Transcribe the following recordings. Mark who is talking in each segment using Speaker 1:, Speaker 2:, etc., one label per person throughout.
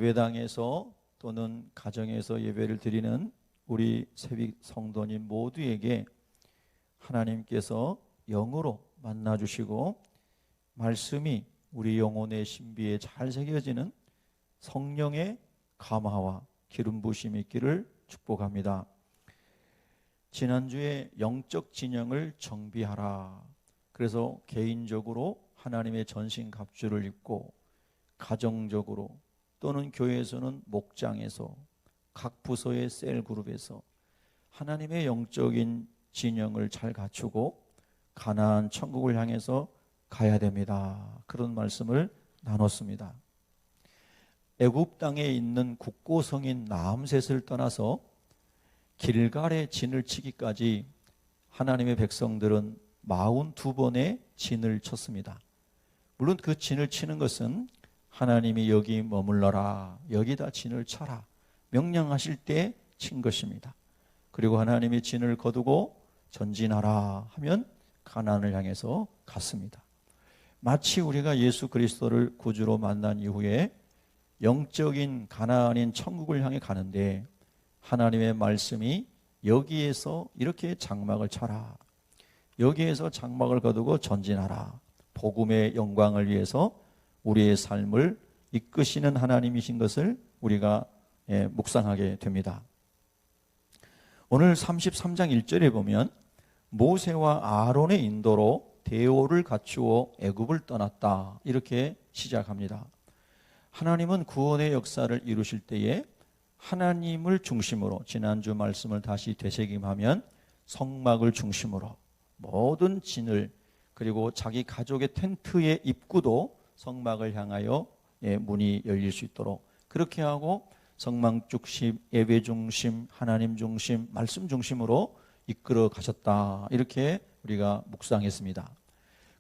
Speaker 1: 예배당에서 또는 가정에서 예배를 드리는 우리 세빛 성도님 모두에게 하나님께서 영으로 만나주시고 말씀이 우리 영혼의 신비에 잘 새겨지는 성령의 감화와 기름 부심이 있기를 축복합니다. 지난주에 영적 진영을 정비하라. 그래서 개인적으로 하나님의 전신갑주를 입고 가정적으로 또는 교회에서는 목장에서 각 부서의 셀그룹에서 하나님의 영적인 진영을 잘 갖추고 가나안 천국을 향해서 가야 됩니다. 그런 말씀을 나눴습니다. 애굽 땅에 있는 국고성인 나암셋을 떠나서 길갈에 진을 치기까지 하나님의 백성들은 42번의 진을 쳤습니다. 물론 그 진을 치는 것은 하나님이 여기 머물러라, 여기다 진을 쳐라 명령하실 때 친 것입니다. 그리고 하나님이 진을 거두고 전진하라 하면 가나안을 향해서 갔습니다. 마치 우리가 예수 그리스도를 구주로 만난 이후에 영적인 가나안인 천국을 향해 가는데 하나님의 말씀이 여기에서 이렇게 장막을 쳐라, 여기에서 장막을 거두고 전진하라, 복음의 영광을 위해서 우리의 삶을 이끄시는 하나님이신 것을 우리가 묵상하게 됩니다. 오늘 33장 1절에 보면 모세와 아론의 인도로 대오를 갖추어 애굽을 떠났다 이렇게 시작합니다. 하나님은 구원의 역사를 이루실 때에 하나님을 중심으로, 지난주 말씀을 다시 되새김하면 성막을 중심으로 모든 진을, 그리고 자기 가족의 텐트의 입구도 성막을 향하여 문이 열릴 수 있도록 그렇게 하고 성막 중심, 예배 중심, 하나님 중심, 말씀 중심으로 이끌어 가셨다 이렇게 우리가 묵상했습니다.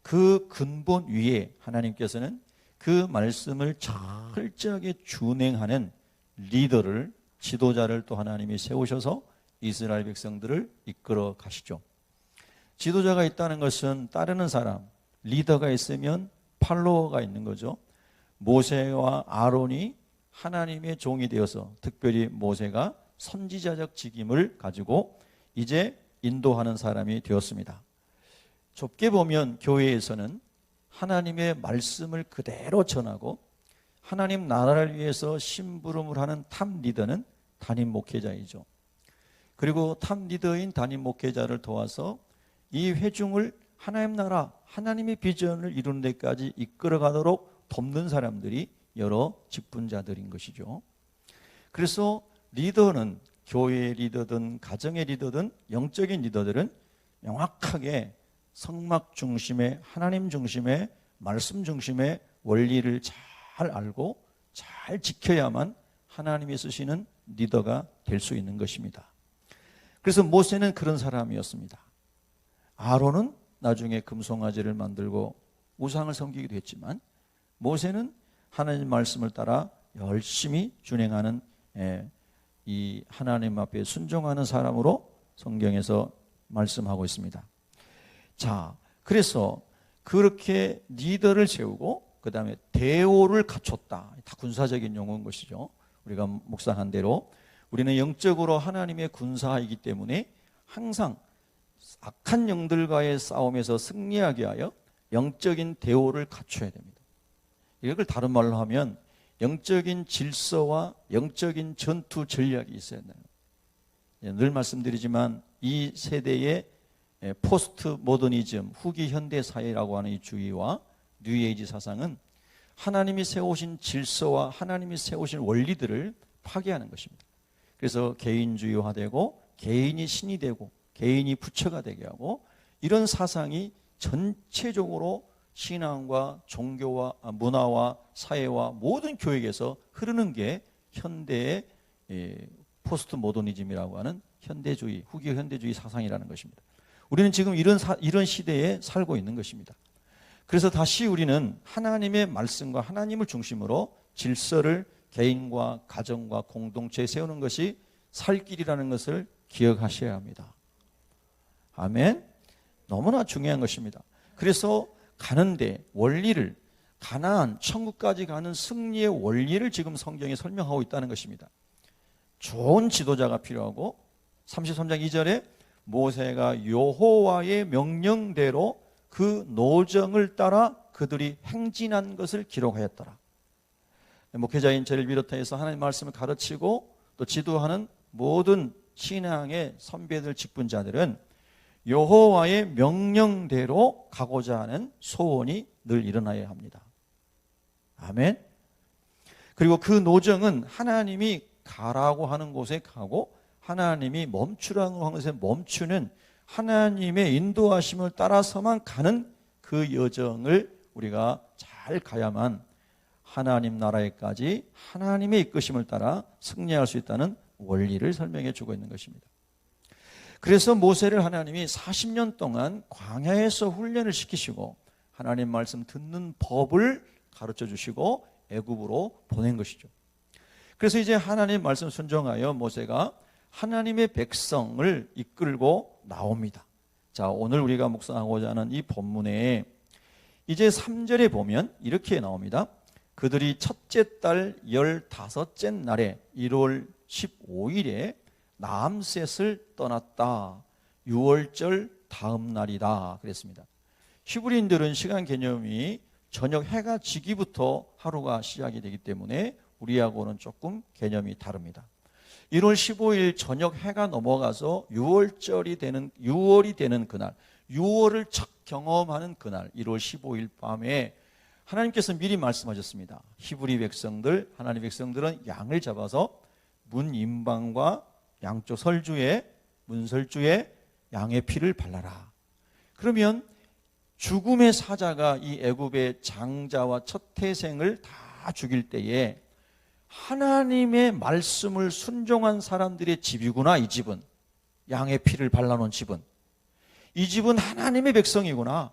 Speaker 1: 그 근본 위에 하나님께서는 그 말씀을 철저하게 준행하는 리더를, 지도자를 또 하나님이 세우셔서 이스라엘 백성들을 이끌어 가시죠. 지도자가 있다는 것은 따르는 사람, 리더가 있으면 팔로워가 있는 거죠. 모세와 아론이 하나님의 종이 되어서, 특별히 모세가 선지자적 직임을 가지고 이제 인도하는 사람이 되었습니다. 좁게 보면 교회에서는 하나님의 말씀을 그대로 전하고 하나님 나라를 위해서 심부름을 하는 탑 리더는 담임 목회자이죠. 그리고 탑 리더인 담임 목회자를 도와서 이 회중을 하나님 나라, 하나님의 비전을 이루는 데까지 이끌어가도록 돕는 사람들이 여러 직분자들인 것이죠. 그래서 리더는, 교회의 리더든 가정의 리더든 영적인 리더들은 명확하게 성막 중심의, 하나님 중심의, 말씀 중심의 원리를 잘 알고 잘 지켜야만 하나님이 쓰시는 리더가 될 수 있는 것입니다. 그래서 모세는 그런 사람이었습니다. 아론은 나중에 금송아지를 만들고 우상을 섬기기도 했지만 모세는 하나님 말씀을 따라 열심히 준행하는 이 하나님 앞에 순종하는 사람으로 성경에서 말씀하고 있습니다. 자, 그래서 그렇게 리더를 세우고 그 다음에 대오를 갖췄다. 다 군사적인 용어인 것이죠. 우리가 묵상한 대로 우리는 영적으로 하나님의 군사이기 때문에 항상 악한 영들과의 싸움에서 승리하게 하여 영적인 대오를 갖춰야 됩니다. 이걸 다른 말로 하면 영적인 질서와 영적인 전투 전략이 있어야 돼요. 늘 말씀드리지만 이 세대의 포스트 모더니즘, 후기 현대 사회라고 하는 이 주의와 뉴에이지 사상은 하나님이 세우신 질서와 하나님이 세우신 원리들을 파괴하는 것입니다. 그래서 개인주의화되고 개인이 신이 되고 개인이 부처가 되게 하고 이런 사상이 전체적으로 신앙과 종교와 문화와 사회와 모든 교육에서 흐르는 게 현대의 포스트 모더니즘이라고 하는 현대주의, 후기 현대주의 사상이라는 것입니다. 우리는 지금 이런 시대에 살고 있는 것입니다. 그래서 다시 우리는 하나님의 말씀과 하나님을 중심으로 질서를 개인과 가정과 공동체에 세우는 것이 살 길이라는 것을 기억하셔야 합니다. 아멘. 너무나 중요한 것입니다. 그래서 가는데 원리를 가나안, 천국까지 가는 승리의 원리를 지금 성경이 설명하고 있다는 것입니다. 좋은 지도자가 필요하고 33장 2절에 모세가 여호와의 명령대로 그 노정을 따라 그들이 행진한 것을 기록하였더라. 목회자인 저를 비롯해서 하나님의 말씀을 가르치고 또 지도하는 모든 신앙의 선배들 직분자들은 여호와의 명령대로 가고자 하는 소원이 늘 일어나야 합니다. 아멘. 그리고 그 노정은 하나님이 가라고 하는 곳에 가고 하나님이 멈추라고 하는 곳에 멈추는 하나님의 인도하심을 따라서만 가는 그 여정을 우리가 잘 가야만 하나님 나라에까지 하나님의 이끄심을 따라 승리할 수 있다는 원리를 설명해 주고 있는 것입니다. 그래서 모세를 하나님이 40년 동안 광야에서 훈련을 시키시고 하나님 말씀 듣는 법을 가르쳐 주시고 애굽으로 보낸 것이죠. 그래서 이제 하나님 말씀 순종하여 모세가 하나님의 백성을 이끌고 나옵니다. 자, 오늘 우리가 묵상하고자 하는 이 본문에 이제 3절에 보면 이렇게 나옵니다. 그들이 첫째 달 15째 날에 1월 15일에 나암셋을 떠났다. 6월절 다음 날이다 그랬습니다. 히브리인들은 시간 개념이 저녁 해가 지기부터 하루가 시작이 되기 때문에 우리하고는 조금 개념이 다릅니다. 1월 15일 저녁 해가 넘어가서 6월이 되는 그날, 6월을 첫 경험하는 그날 1월 15일 밤에 하나님께서 미리 말씀하셨습니다. 히브리 백성들, 하나님 백성들은 양을 잡아서 문 임방과 양쪽 설주에 문설주에 양의 피를 발라라. 그러면 죽음의 사자가 이 애굽의 장자와 첫 태생을 다 죽일 때에 하나님의 말씀을 순종한 사람들의 집이구나. 이 집은 양의 피를 발라놓은 집은 이 집은 하나님의 백성이구나.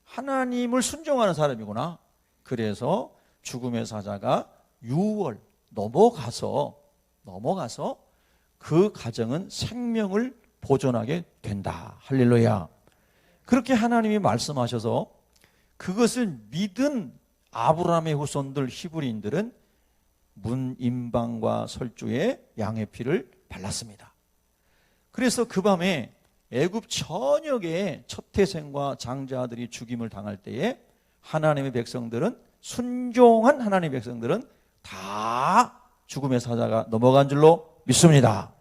Speaker 1: 하나님을 순종하는 사람이구나. 그래서 죽음의 사자가 6월 넘어가서 그 가정은 생명을 보존하게 된다. 할렐루야. 그렇게 하나님이 말씀하셔서 그것을 믿은 아브라함의 후손들 히브리인들은 문 임방과 설주에 양의 피를 발랐습니다. 그래서 그 밤에 애굽 전역에 첫 태생과 장자들이 죽임을 당할 때에 하나님의 백성들은 순종한 하나님의 백성들은 다 죽음의 사자가 넘어간 줄로 믿습니다.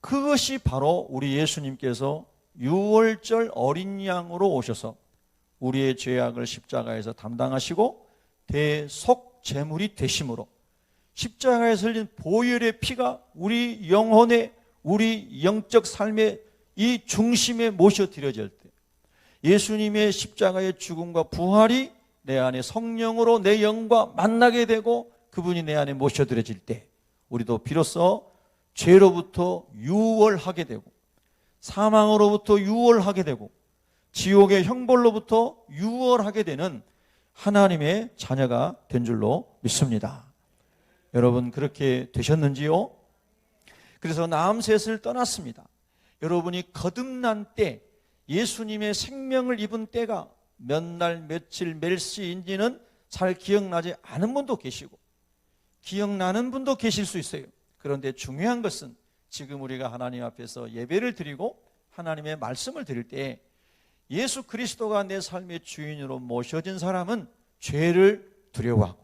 Speaker 1: 그것이 바로 우리 예수님께서 6월절 어린 양으로 오셔서 우리의 죄악을 십자가에서 담당하시고 대속 제물이 되심으로 십자가에서 흘린 보혈의 피가 우리 영혼의 우리 영적 삶의 이 중심에 모셔드려질 때 예수님의 십자가의 죽음과 부활이 내 안에 성령으로 내 영과 만나게 되고 그분이 내 안에 모셔드려질 때 우리도 비로소 죄로부터 유월하게 되고 사망으로부터 유월하게 되고 지옥의 형벌로부터 유월하게 되는 하나님의 자녀가 된 줄로 믿습니다. 여러분 그렇게 되셨는지요? 그래서 나암셋을 떠났습니다. 여러분이 거듭난 때 예수님의 생명을 입은 때가 몇 날 며칠 몇 시인지는 잘 기억나지 않은 분도 계시고 기억나는 분도 계실 수 있어요. 그런데 중요한 것은 지금 우리가 하나님 앞에서 예배를 드리고 하나님의 말씀을 드릴 때 예수 그리스도가 내 삶의 주인으로 모셔진 사람은 죄를 두려워하고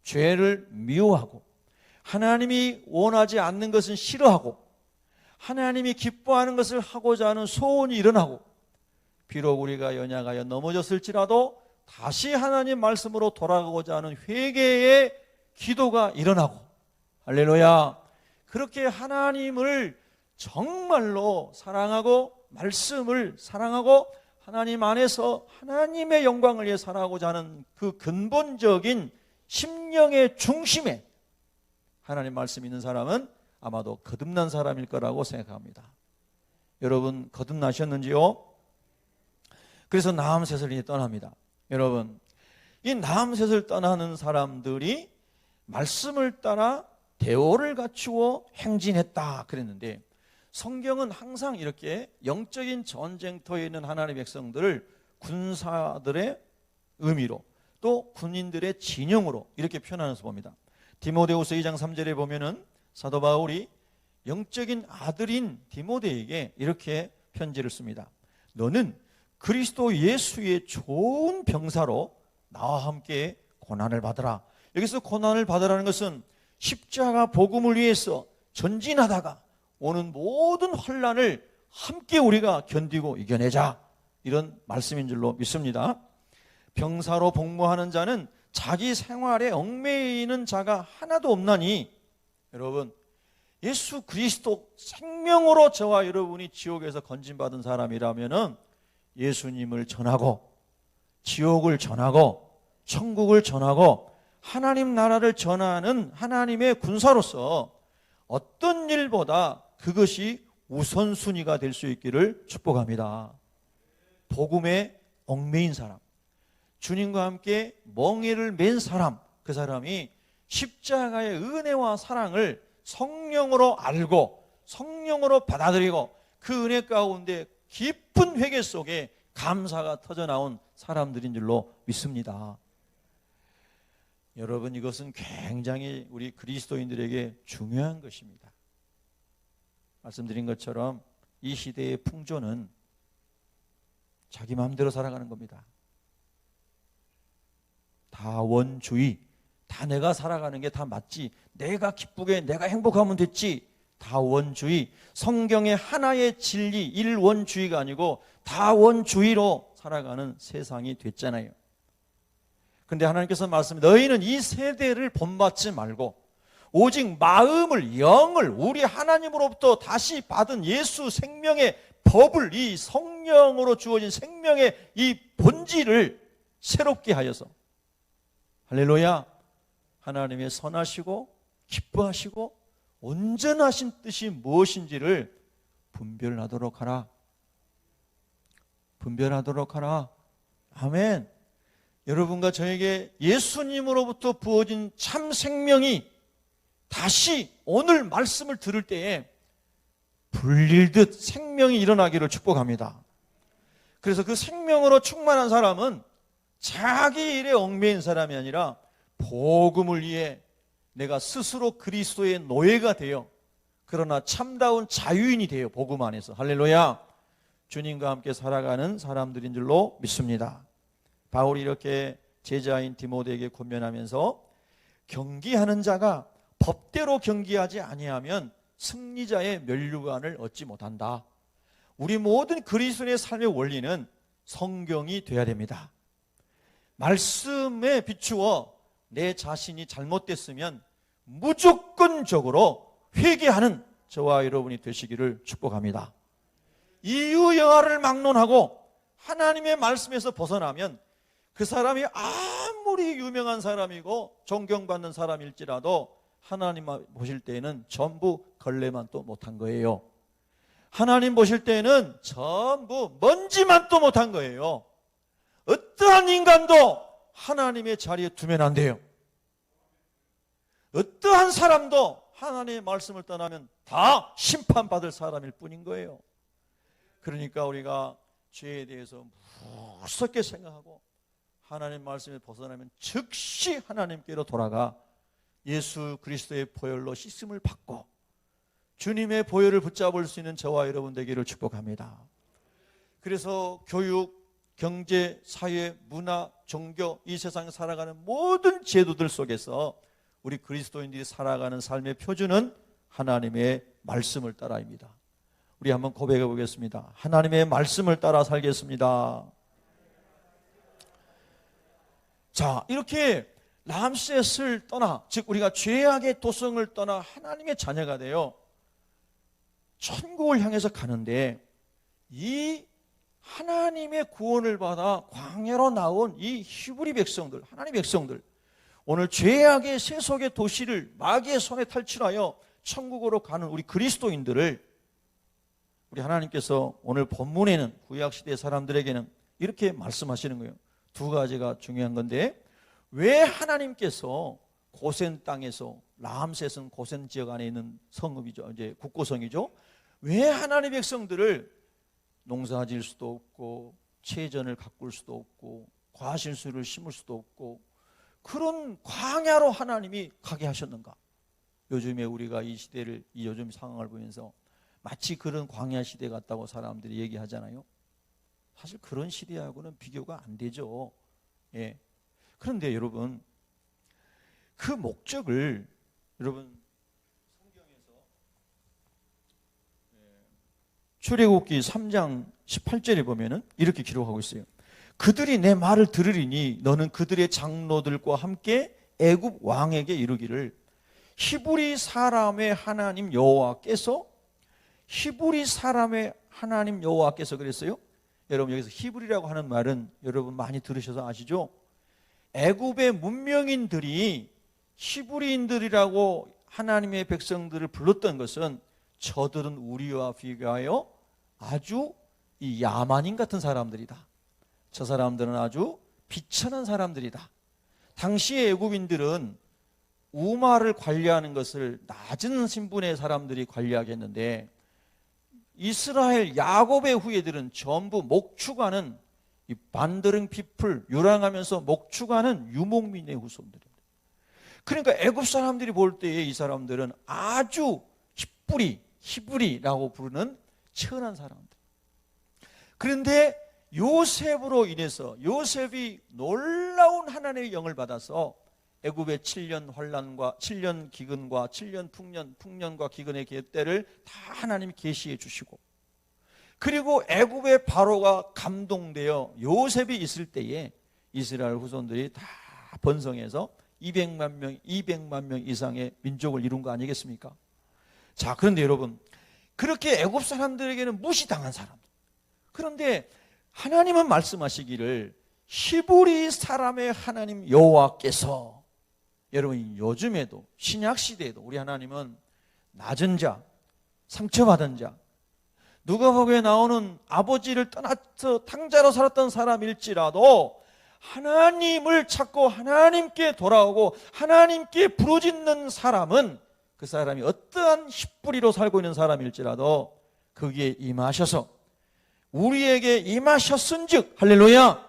Speaker 1: 죄를 미워하고 하나님이 원하지 않는 것은 싫어하고 하나님이 기뻐하는 것을 하고자 하는 소원이 일어나고 비록 우리가 연약하여 넘어졌을지라도 다시 하나님 말씀으로 돌아가고자 하는 회개의 기도가 일어나고 할렐루야. 그렇게 하나님을 정말로 사랑하고 말씀을 사랑하고 하나님 안에서 하나님의 영광을 위해 살아가고자 하는 그 근본적인 심령의 중심에 하나님 말씀 있는 사람은 아마도 거듭난 사람일 거라고 생각합니다. 여러분 거듭나셨는지요? 그래서 나암셋을 떠납니다. 여러분 이 나암셋을 떠나는 사람들이 말씀을 따라 대오를 갖추어 행진했다 그랬는데 성경은 항상 이렇게 영적인 전쟁터에 있는 하나님의 백성들을 군사들의 의미로 또 군인들의 진영으로 이렇게 표현하면서 봅니다. 디모데후서 2장 3절에 보면은 사도 바울이 영적인 아들인 디모데에게 이렇게 편지를 씁니다. 너는 그리스도 예수의 좋은 병사로 나와 함께 고난을 받으라. 여기서 고난을 받으라는 것은 십자가 복음을 위해서 전진하다가 오는 모든 환난을 함께 우리가 견디고 이겨내자, 이런 말씀인 줄로 믿습니다. 병사로 복무하는 자는 자기 생활에 얽매이는 자가 하나도 없나니, 여러분 예수 그리스도 생명으로 저와 여러분이 지옥에서 건진받은 사람이라면은 예수님을 전하고 지옥을 전하고 천국을 전하고 하나님 나라를 전하는 하나님의 군사로서 어떤 일보다 그것이 우선순위가 될 수 있기를 축복합니다. 복음에 얽매인 사람, 주님과 함께 멍에를 맨 사람, 그 사람이 십자가의 은혜와 사랑을 성령으로 알고 성령으로 받아들이고 그 은혜 가운데 깊은 회개 속에 감사가 터져나온 사람들인 줄로 믿습니다. 여러분, 이것은 굉장히 우리 그리스도인들에게 중요한 것입니다. 말씀드린 것처럼 이 시대의 풍조는 자기 마음대로 살아가는 겁니다. 다원주의, 다 내가 살아가는 게 다 맞지, 내가 기쁘게 내가 행복하면 됐지, 다원주의, 성경의 하나의 진리 일원주의가 아니고 다원주의로 살아가는 세상이 됐잖아요. 그런데 하나님께서 말씀해, 너희는 이 세대를 본받지 말고 오직 마음을, 영을 우리 하나님으로부터 다시 받은 예수 생명의 법을, 이 성령으로 주어진 생명의 이 본질을 새롭게 하여서, 할렐루야, 하나님의 선하시고 기뻐하시고 온전하신 뜻이 무엇인지를 분별하도록 하라. 분별하도록 하라. 아멘. 여러분과 저에게 예수님으로부터 부어진 참 생명이 다시 오늘 말씀을 들을 때에 불릴듯 생명이 일어나기를 축복합니다. 그래서 그 생명으로 충만한 사람은 자기 일에 얽매인 사람이 아니라 복음을 위해 내가 스스로 그리스도의 노예가 되어, 그러나 참다운 자유인이 되어 복음 안에서, 할렐루야, 주님과 함께 살아가는 사람들인 줄로 믿습니다. 바울이 이렇게 제자인 디모데에게 권면하면서 경기하는 자가 법대로 경기하지 아니하면 승리자의 면류관을 얻지 못한다. 우리 모든 그리스도인의 삶의 원리는 성경이 되어야 됩니다. 말씀에 비추어 내 자신이 잘못됐으면 무조건적으로 회개하는 저와 여러분이 되시기를 축복합니다. 이유여하를 막론하고 하나님의 말씀에서 벗어나면 그 사람이 아무리 유명한 사람이고 존경받는 사람일지라도 하나님 보실 때에는 전부 걸레만 또 못한 거예요. 하나님 보실 때에는 전부 먼지만 또 못한 거예요. 어떠한 인간도 하나님의 자리에 두면 안 돼요. 어떠한 사람도 하나님의 말씀을 떠나면 다 심판받을 사람일 뿐인 거예요. 그러니까 우리가 죄에 대해서 무섭게 생각하고 하나님 말씀에 벗어나면 즉시 하나님께로 돌아가 예수 그리스도의 보혈로 씻음을 받고 주님의 보혈을 붙잡을 수 있는 저와 여러분 되기를 축복합니다. 그래서 교육, 경제, 사회, 문화, 종교, 이 세상에 살아가는 모든 제도들 속에서 우리 그리스도인들이 살아가는 삶의 표준은 하나님의 말씀을 따라입니다. 우리 한번 고백해 보겠습니다. 하나님의 말씀을 따라 살겠습니다. 자, 이렇게 람셋을 떠나, 즉 우리가 죄악의 도성을 떠나 하나님의 자녀가 되어 천국을 향해서 가는데, 이 하나님의 구원을 받아 광야로 나온 이 히브리 백성들, 하나님의 백성들, 오늘 죄악의 세속의 도시를 마귀의 손에 탈출하여 천국으로 가는 우리 그리스도인들을 우리 하나님께서 오늘 본문에는 구약시대 사람들에게는 이렇게 말씀하시는 거예요. 두 가지가 중요한 건데, 왜 하나님께서 고센 땅에서, 람셋은 고센 지역 안에 있는 성읍이죠, 이제 국고성이죠. 왜 하나님의 백성들을 농사 지을 수도 없고 채전을 가꿀 수도 없고 과실수를 심을 수도 없고 그런 광야로 하나님이 가게 하셨는가? 요즘에 우리가 이 시대를, 이 요즘 상황을 보면서 마치 그런 광야 시대 같다고 사람들이 얘기하잖아요. 사실 그런 시대하고는 비교가 안 되죠. 예. 그런데 여러분, 그 목적을 여러분 성경에서 출애굽기 3장 18절에 보면은 이렇게 기록하고 있어요. 그들이 내 말을 들으리니 너는 그들의 장로들과 함께 애굽 왕에게 이르기를 히브리 사람의 하나님 여호와께서, 히브리 사람의 하나님 여호와께서 그랬어요. 여러분 여기서 히브리라고 하는 말은 여러분 많이 들으셔서 아시죠? 애굽의 문명인들이 히브리인들이라고 하나님의 백성들을 불렀던 것은 저들은 우리와 비교하여 아주 이 야만인 같은 사람들이다. 저 사람들은 아주 비천한 사람들이다. 당시의 애굽인들은 우마를 관리하는 것을 낮은 신분의 사람들이 관리하겠는데 이스라엘 야곱의 후예들은 전부 목축하는 이 반더링 피플, 유랑하면서 목축하는 유목민의 후손들입니다. 그러니까 애굽 사람들이 볼 때에 이 사람들은 아주 히브리라고 부르는 천한 사람들. 그런데 요셉으로 인해서 요셉이 놀라운 하나님의 영을 받아서 애굽의 7년 환난과 7년 기근과 7년 풍년과 기근의 때를 다 하나님이 계시해 주시고, 그리고 애굽의 바로가 감동되어 요셉이 있을 때에 이스라엘 후손들이 다 번성해서 200만 명 이상의 민족을 이룬 거 아니겠습니까? 자, 그런데 여러분, 그렇게 애굽 사람들에게는 무시당한 사람들. 그런데 하나님은 말씀하시기를 히브리 사람의 하나님 여호와께서, 여러분 요즘에도 신약 시대에도 우리 하나님은 낮은 자, 상처받은 자, 누가복음에 나오는 아버지를 떠나서 탕자로 살았던 사람일지라도 하나님을 찾고 하나님께 돌아오고 하나님께 부르짖는 사람은 그 사람이 어떠한 힙부리로 살고 있는 사람일지라도 거기에 임하셔서 우리에게 임하셨은즉 할렐루야,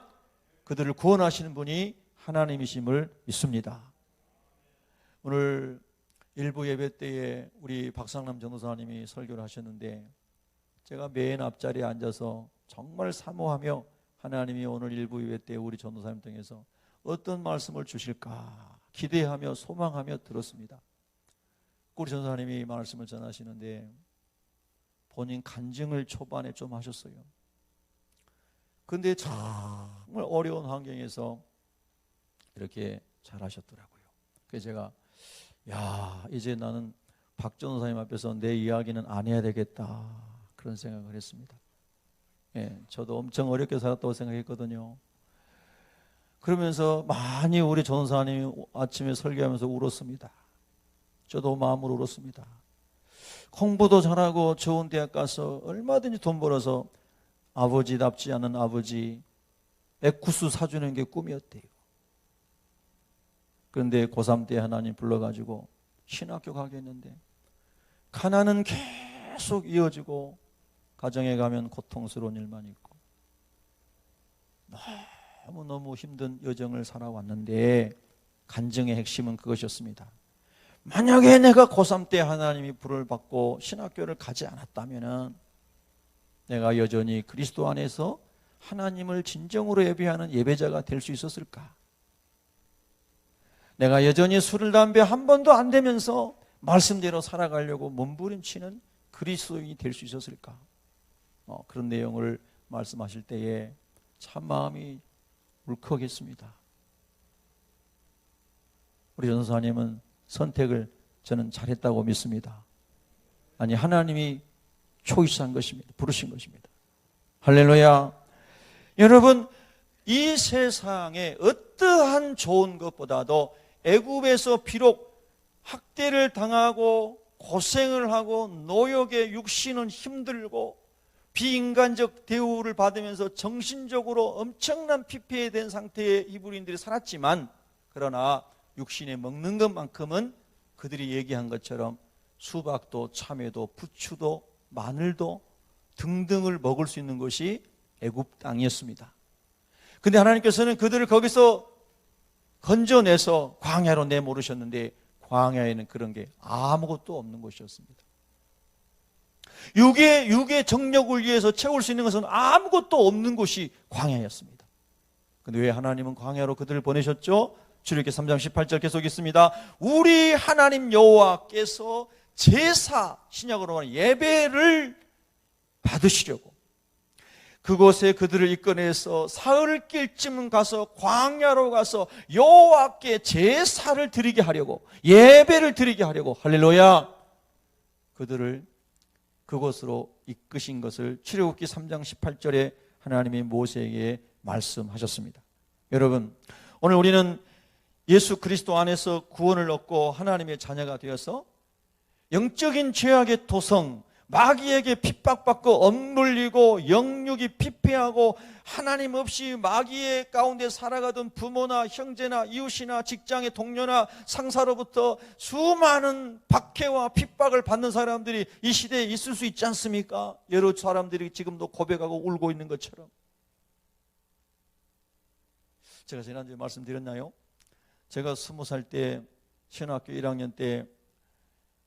Speaker 1: 그들을 구원하시는 분이 하나님이심을 믿습니다. 오늘 일부 예배 때에 우리 박상남 전도사님이 설교를 하셨는데 제가 맨 앞자리에 앉아서 정말 사모하며 하나님이 오늘 일부 예배 때 우리 전도사님 통해서 어떤 말씀을 주실까 기대하며 소망하며 들었습니다. 우리 전도사님이 말씀을 전하시는데 본인 간증을 초반에 좀 하셨어요. 그런데 정말 어려운 환경에서 이렇게 잘 하셨더라고요. 그래서 제가 이제 나는 박 전도사님 앞에서 내 이야기는 안 해야 되겠다, 그런 생각을 했습니다. 예, 저도 엄청 어렵게 살았다고 생각했거든요. 그러면서 많이 우리 전도사님이 아침에 설교하면서 울었습니다. 저도 마음으로 울었습니다. 공부도 잘하고 좋은 대학 가서 얼마든지 돈 벌어서 아버지답지 않은 아버지 액구스 사주는 게 꿈이었대요. 그런데 고3 때 하나님 불러가지고 신학교 가겠는데 가난은 계속 이어지고 가정에 가면 고통스러운 일만 있고 너무너무 힘든 여정을 살아왔는데 간증의 핵심은 그것이었습니다. 만약에 내가 고3 때 하나님이 불을 받고 신학교를 가지 않았다면 내가 여전히 그리스도 안에서 하나님을 진정으로 예배하는 예배자가 될 수 있었을까? 내가 여전히 술을 담배 한 번도 안 대면서 말씀대로 살아가려고 몸부림치는 그리스도인이 될 수 있었을까? 그런 내용을 말씀하실 때에 참 마음이 울컥했습니다. 우리 전도사님은 선택을 저는 잘했다고 믿습니다. 아니, 하나님이 초이스한 것입니다. 부르신 것입니다. 할렐루야. 여러분, 이 세상에 어떠한 좋은 것보다도 애굽에서 비록 학대를 당하고 고생을 하고 노역에 육신은 힘들고 비인간적 대우를 받으면서 정신적으로 엄청난 피폐된 상태의 히브리인들이 살았지만, 그러나 육신에 먹는 것만큼은 그들이 얘기한 것처럼 수박도 참외도 부추도 마늘도 등등을 먹을 수 있는 것이 애굽 땅이었습니다. 근데 하나님께서는 그들을 거기서 건져내서 광야로 내모르셨는데 광야에는 그런 게 아무것도 없는 곳이었습니다. 육의 정력을 위해서 채울 수 있는 것은 아무것도 없는 곳이 광야였습니다. 근데 왜 하나님은 광야로 그들을 보내셨죠? 출애굽기 3장 18절 계속 있습니다. 우리 하나님 여호와께서 제사, 신약으로 말하는 예배를 받으시려고 그곳에 그들을 이끌어내서 사흘길쯤 가서 광야로 가서 여호와께 제사를 드리게 하려고, 예배를 드리게 하려고, 할렐루야, 그들을 그곳으로 이끄신 것을 출애굽기 3장 18절에 하나님이 모세에게 말씀하셨습니다. 여러분, 오늘 우리는 예수 그리스도 안에서 구원을 얻고 하나님의 자녀가 되어서 영적인 죄악의 도성, 마귀에게 핍박받고 억눌리고 영육이 피폐하고 하나님 없이 마귀의 가운데 살아가던 부모나 형제나 이웃이나 직장의 동료나 상사로부터 수많은 박해와 핍박을 받는 사람들이 이 시대에 있을 수 있지 않습니까? 여러 사람들이 지금도 고백하고 울고 있는 것처럼. 제가 지난주에 말씀드렸나요? 제가 20살 때 신학교 1학년 때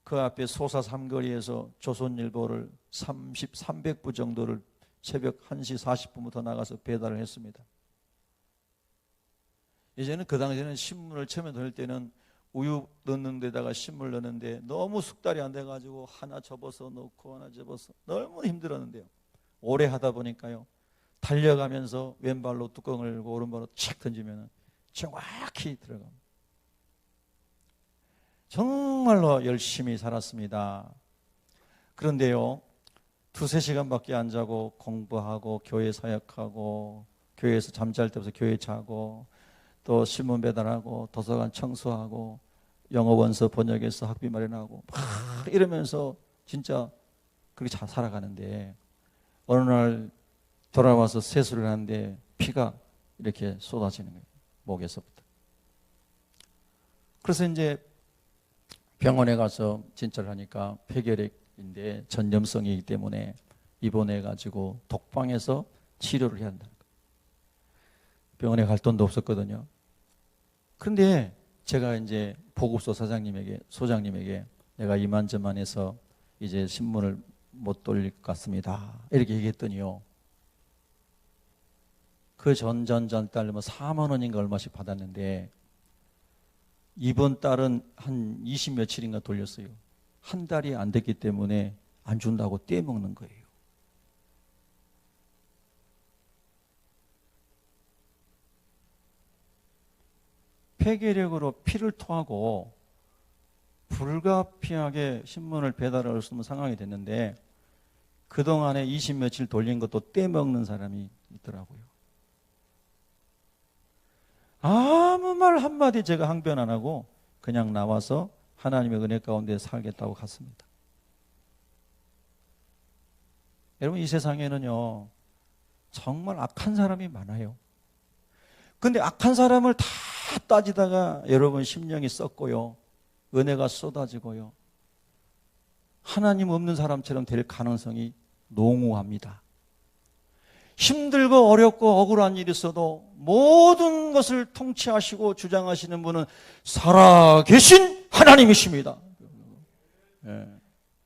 Speaker 1: 그 앞에 소사 삼거리에서 조선일보를 300부 정도를 새벽 1시 40분부터 나가서 배달을 했습니다. 이제는 그 당시에는 신문을 처음에 넣을 때는 우유 넣는 데다가 신문을 넣는데 너무 숙달이 안 돼가지고 하나 접어서 넣고 하나 접어서 너무 힘들었는데요. 오래 하다 보니까요, 달려가면서 왼발로 뚜껑을 열고 오른발로 칙 던지면 정확히 들어갑니다. 정말로 열심히 살았습니다. 그런데요, 2-3시간밖에 안 자고 공부하고 교회 사역하고 교회에서 잠잘 때부터 교회 자고 또 신문 배달하고 도서관 청소하고 영어 원서 번역해서 학비 마련하고 막 이러면서 진짜 그렇게 잘 살아가는데 어느 날 돌아와서 세수를 하는데 피가 이렇게 쏟아지는 거예요. 목에서부터. 그래서 이제 병원에 가서 진찰을 하니까 폐결핵인데 전염성이기 때문에 입원해가지고 독방에서 치료를 해야 한다는 거예요. 병원에 갈 돈도 없었거든요. 그런데 제가 이제 보급소 소장님에게 내가 이만저만해서 이제 신문을 못 돌릴 것 같습니다, 이렇게 얘기했더니요, 그 전달 뭐 4만 원인가 얼마씩 받았는데 이번 달은 한 20 며칠인가 돌렸어요. 한 달이 안 됐기 때문에 안 준다고 떼먹는 거예요. 폐결핵으로 피를 토하고 불가피하게 신문을 배달할 수 있는 상황이 됐는데 그동안에 20 며칠 돌린 것도 떼먹는 사람이 있더라고요. 아무 말 한마디 제가 항변 안 하고 그냥 나와서 하나님의 은혜 가운데 살겠다고 갔습니다. 여러분, 이 세상에는요 정말 악한 사람이 많아요. 근데 악한 사람을 다 따지다가 여러분 심령이 썩고요, 은혜가 쏟아지고요, 하나님 없는 사람처럼 될 가능성이 농후합니다. 힘들고 어렵고 억울한 일이 있어도 모든 것을 통치하시고 주장하시는 분은 살아계신 하나님이십니다. 네,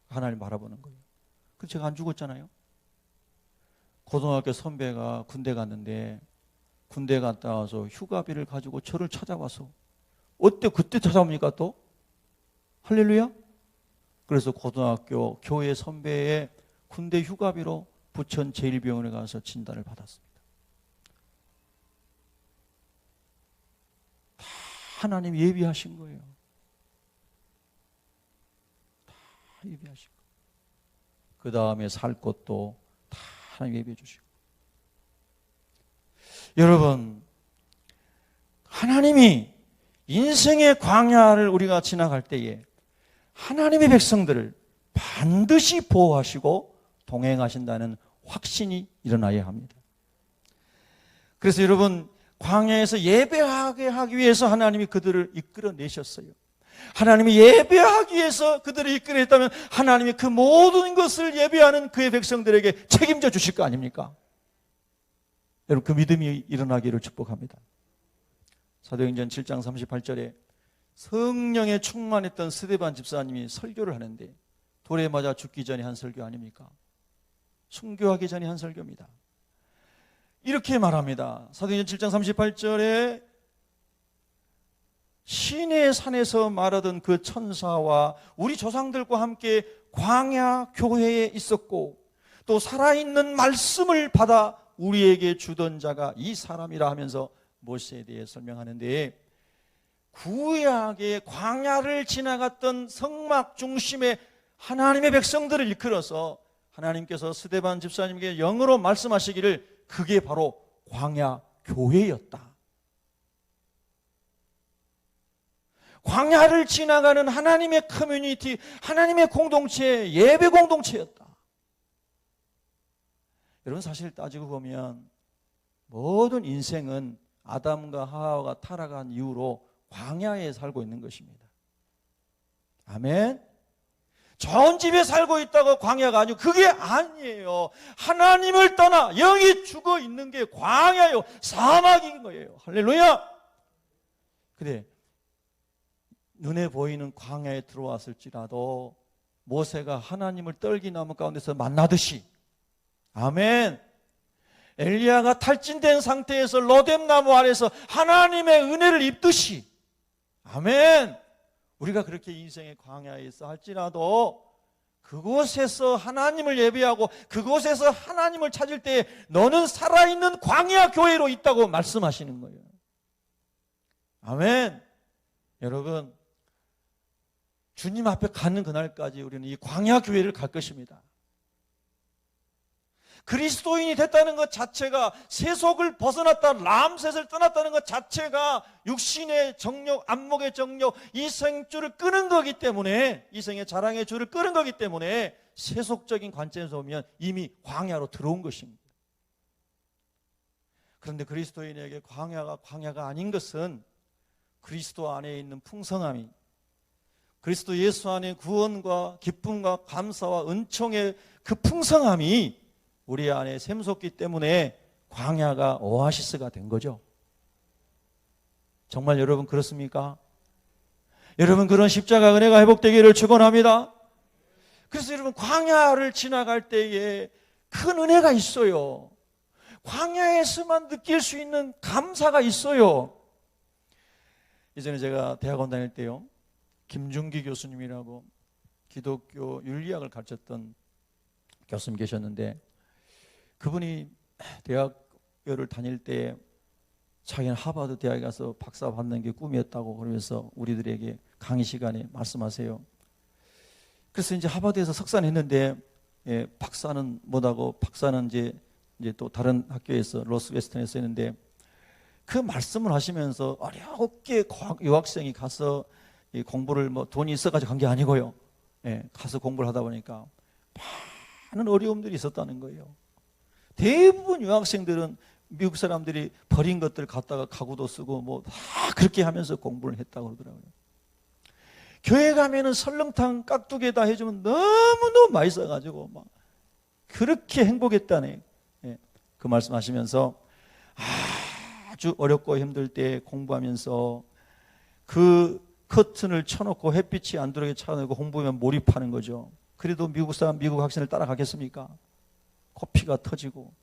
Speaker 1: 하나님 바라보는 거예요. 그래서 제가 안 죽었잖아요. 고등학교 선배가 군대 갔는데 군대 갔다 와서 휴가비를 가지고 저를 찾아와서 어때 그때 찾아옵니까 또? 할렐루야? 그래서 고등학교 교회 선배의 군대 휴가비로 부천 제1병원에 가서 진단을 받았습니다. 다 하나님 예비하신 거예요. 다 예비하신 거예요. 그 다음에 살 것도 다 하나님 예비해 주시고. 여러분, 하나님이 인생의 광야를 우리가 지나갈 때에 하나님의 백성들을 반드시 보호하시고 동행하신다는 확신이 일어나야 합니다. 그래서 여러분, 광야에서 예배하게 하기 위해서 하나님이 그들을 이끌어내셨어요. 하나님이 예배하기 위해서 그들을 이끌어냈다면 하나님이 그 모든 것을 예배하는 그의 백성들에게 책임져 주실 거 아닙니까? 여러분 그 믿음이 일어나기를 축복합니다. 사도행전 7장 38절에 성령에 충만했던 스데반 집사님이 설교를 하는데 돌에 맞아 죽기 전에 한 설교 아닙니까? 순교하기 전에 한 설교입니다. 이렇게 말합니다. 사도행전 7장 38절에 시내 산에서 말하던 그 천사와 우리 조상들과 함께 광야 교회에 있었고 또 살아있는 말씀을 받아 우리에게 주던 자가 이 사람이라 하면서 모세에 대해 설명하는데, 구약의 광야를 지나갔던 성막 중심의 하나님의 백성들을 이끌어서 하나님께서 스데반 집사님에게 영어로 말씀하시기를 그게 바로 광야 교회였다. 광야를 지나가는 하나님의 커뮤니티, 하나님의 공동체, 예배 공동체였다. 여러분 사실 따지고 보면 모든 인생은 아담과 하와가 타락한 이후로 광야에 살고 있는 것입니다. 아멘. 좋은 집에 살고 있다고 광야가 아니고 그게 아니에요. 하나님을 떠나 영이 죽어 있는 게 광야예요. 사막인 거예요. 할렐루야. 근데 눈에 보이는 광야에 들어왔을지라도 모세가 하나님을 떨기나무 가운데서 만나듯이, 아멘, 엘리야가 탈진된 상태에서 로뎀나무 아래서 하나님의 은혜를 입듯이, 아멘, 우리가 그렇게 인생의 광야에 있어 할지라도 그곳에서 하나님을 예배하고 그곳에서 하나님을 찾을 때 너는 살아있는 광야 교회로 있다고 말씀하시는 거예요. 아멘. 여러분 주님 앞에 가는 그날까지 우리는 이 광야 교회를 갈 것입니다. 그리스도인이 됐다는 것 자체가, 세속을 벗어났다, 람셋을 떠났다는 것 자체가 육신의 정욕, 안목의 정욕, 이생줄을 끄는 거기 때문에, 이생의 자랑의 줄을 끄는 거기 때문에 세속적인 관점에서 보면 이미 광야로 들어온 것입니다. 그런데 그리스도인에게 광야가 아닌 것은 그리스도 안에 있는 풍성함이, 그리스도 예수 안에 구원과 기쁨과 감사와 은총의 그 풍성함이 우리 안에 샘솟기 때문에 광야가 오아시스가 된 거죠. 정말 여러분 그렇습니까? 여러분 그런 십자가 은혜가 회복되기를 축원합니다. 그래서 여러분 광야를 지나갈 때에 큰 은혜가 있어요. 광야에서만 느낄 수 있는 감사가 있어요. 예전에 제가 대학원 다닐 때요, 김중기 교수님이라고 기독교 윤리학을 가르쳤던 교수님 계셨는데, 그분이 대학교를 다닐 때 자기는 하버드 대학에 가서 박사 받는 게 꿈이었다고 그러면서 우리들에게 강의 시간에 말씀하세요. 그래서 이제 하버드에서 석사는 했는데, 박사는 못하고, 박사는 이제 또 다른 학교에서 로스 웨스턴에서 했는데, 그 말씀을 하시면서 어렵게 유학생이 가서 공부를 돈이 있어가지고 간 게 아니고요, 가서 공부를 하다 보니까 많은 어려움들이 있었다는 거예요. 대부분 유학생들은 미국 사람들이 버린 것들 갖다가 가구도 쓰고 다 그렇게 하면서 공부를 했다고 그러더라고요. 교회 가면은 설렁탕 깍두기 다 해주면 너무너무 맛있어가지고 막 그렇게 행복했다네. 그 말씀하시면서 아주 어렵고 힘들 때 공부하면서 그 커튼을 쳐놓고 햇빛이 안 들어오게 쳐놓고 공부하면 몰입하는 거죠. 그래도 미국 사람, 미국 학생을 따라가겠습니까? 코피가 터지고.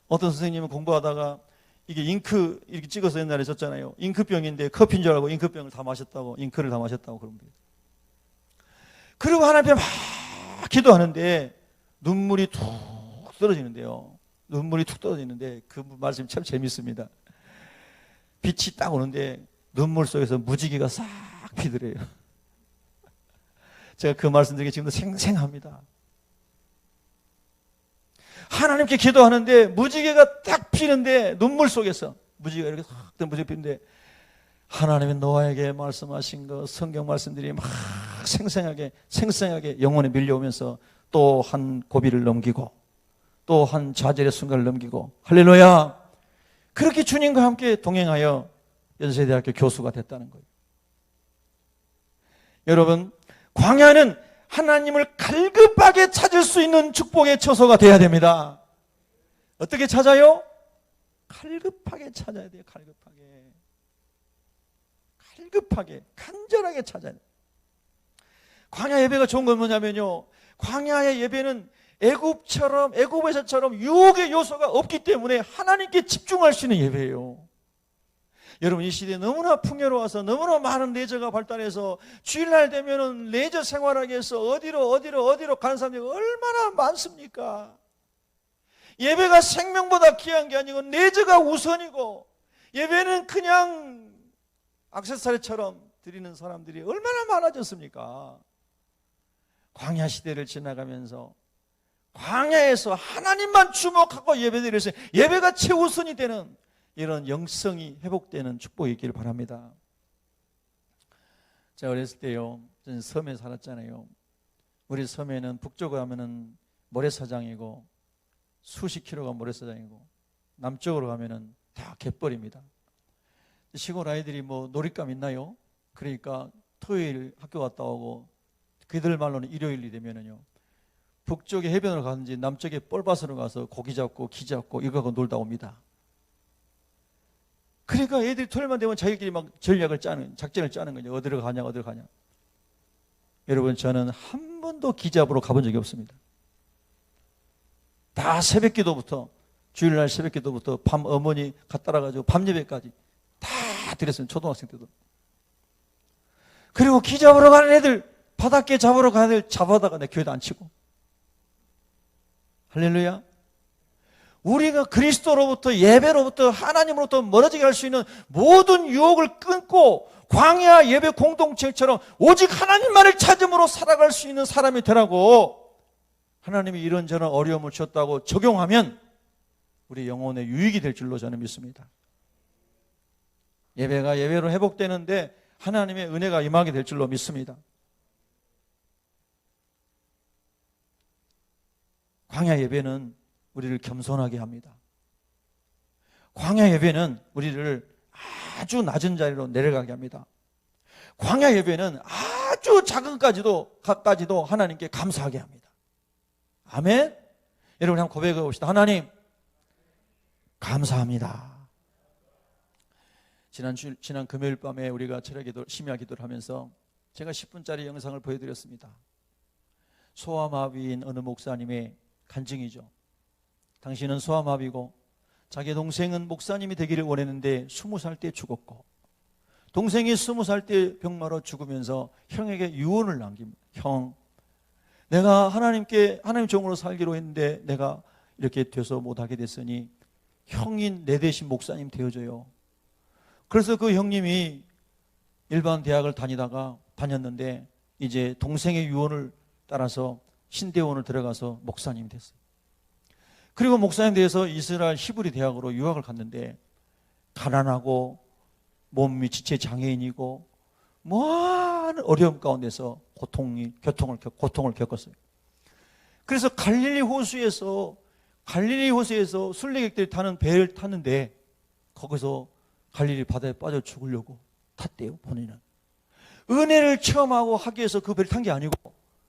Speaker 1: 어떤 선생님은 공부하다가 이게 잉크 이렇게 찍어서 옛날에 썼잖아요. 잉크병인데 커피인 줄 알고 잉크병을 다 마셨다고, 잉크를 다 마셨다고 그럽니다. 그리고 하나님 앞에 막 기도하는데 눈물이 툭 떨어지는데요. 눈물이 툭 떨어지는데 그 말씀이 참 재밌습니다. 빛이 딱 오는데 눈물 속에서 무지개가 싹 피더래요. 제가 그 말씀 드리기 지금도 생생합니다. 하나님께 기도하는데 무지개가 딱 피는데, 눈물 속에서 무지개가 이렇게 싹 무지개 피는데, 하나님이 노아에게 말씀하신 거 성경 말씀들이 막 생생하게 영혼에 밀려오면서 또 한 고비를 넘기고 또 한 좌절의 순간을 넘기고, 할렐루야, 그렇게 주님과 함께 동행하여 연세대학교 교수가 됐다는 거예요. 여러분, 광야는 하나님을 갈급하게 찾을 수 있는 축복의 처소가 되어야 됩니다. 어떻게 찾아요? 갈급하게 찾아야 돼요. 갈급하게 간절하게 찾아야 돼요. 광야 예배가 좋은 건 뭐냐면요, 광야의 예배는 애굽에서처럼 유혹의 요소가 없기 때문에 하나님께 집중할 수 있는 예배예요. 여러분, 이 시대에 너무나 풍요로워서 너무나 많은 레저가 발달해서 주일날 되면은 레저 생활하기 위해서 어디로 가는 사람들이 얼마나 많습니까? 예배가 생명보다 귀한 게 아니고 레저가 우선이고, 예배는 그냥 액세서리처럼 드리는 사람들이 얼마나 많아졌습니까? 광야 시대를 지나가면서 광야에서 하나님만 주목하고 예배드려서 예배가 최우선이 되는 이런 영성이 회복되는 축복이 있기를 바랍니다. 제가 어렸을 때요, 저는 섬에 살았잖아요. 우리 섬에는 북쪽으로 가면은 모래사장이고 수십 킬로가 모래사장이고, 남쪽으로 가면은 다 갯벌입니다. 시골 아이들이 뭐 놀잇감 있나요? 그러니까 토요일 학교 갔다 오고, 그들 말로는 일요일이 되면은요, 북쪽에 해변으로 가든지 남쪽에 뻘밭으로 가서 고기 잡고 기 잡고 이거 하고 놀다 옵니다. 그러니까 애들이 토요일만 되면 자기들끼리 막 작전을 짜는 거죠. 어디로 가냐. 여러분, 저는 한 번도 기 잡으러 가본 적이 없습니다. 다 새벽 기도부터, 주일날 새벽 기도부터 밤 어머니 갖다 따라가지고 밤 예배까지 다 드렸어요. 초등학생 때도. 그리고 기 잡으러 가는 애들, 바닷개 잡으러 가는 애들 잡아다가 내 교회도 안 치고. 할렐루야. 우리가 그리스도로부터, 예배로부터, 하나님으로부터 멀어지게 할 수 있는 모든 유혹을 끊고 광야 예배 공동체처럼 오직 하나님만을 찾음으로 살아갈 수 있는 사람이 되라고 하나님이 이런저런 어려움을 주셨다고 적용하면 우리 영혼의 유익이 될 줄로 저는 믿습니다. 예배가 예배로 회복되는데 하나님의 은혜가 임하게 될 줄로 믿습니다. 광야 예배는 우리를 겸손하게 합니다. 광야 예배는 우리를 아주 낮은 자리로 내려가게 합니다. 광야 예배는 아주 작은 것까지도 하나님께 감사하게 합니다. 아멘. 여러분, 한번 고백해 봅시다. 하나님, 감사합니다. 지난 금요일 밤에 우리가 철야기도, 심야기도를 하면서 제가 10분짜리 영상을 보여드렸습니다. 소아마비인 어느 목사님의 간증이죠. 당신은 소아마비고 자기 동생은 목사님이 되기를 원했는데 20살 때 죽었고, 동생이 20살 때 병마로 죽으면서 형에게 유언을 남깁니다. 형, 내가 하나님 종으로 살기로 했는데 내가 이렇게 돼서 못하게 됐으니 형인 내 대신 목사님 되어줘요. 그래서 그 형님이 일반 대학을 다녔는데 이제 동생의 유언을 따라서 신대원을 들어가서 목사님이 됐어요. 그리고 목사님 돼서 이스라엘 히브리 대학으로 유학을 갔는데 가난하고 몸이 지체 장애인이고 많은 어려움 가운데서 고통을 겪었어요. 그래서 갈릴리 호수에서 순례객들이 타는 배를 탔는데 거기서 갈릴리 바다에 빠져 죽으려고 탔대요. 본인은 은혜를 체험하고 하기 위해서 그 배를 탄 게 아니고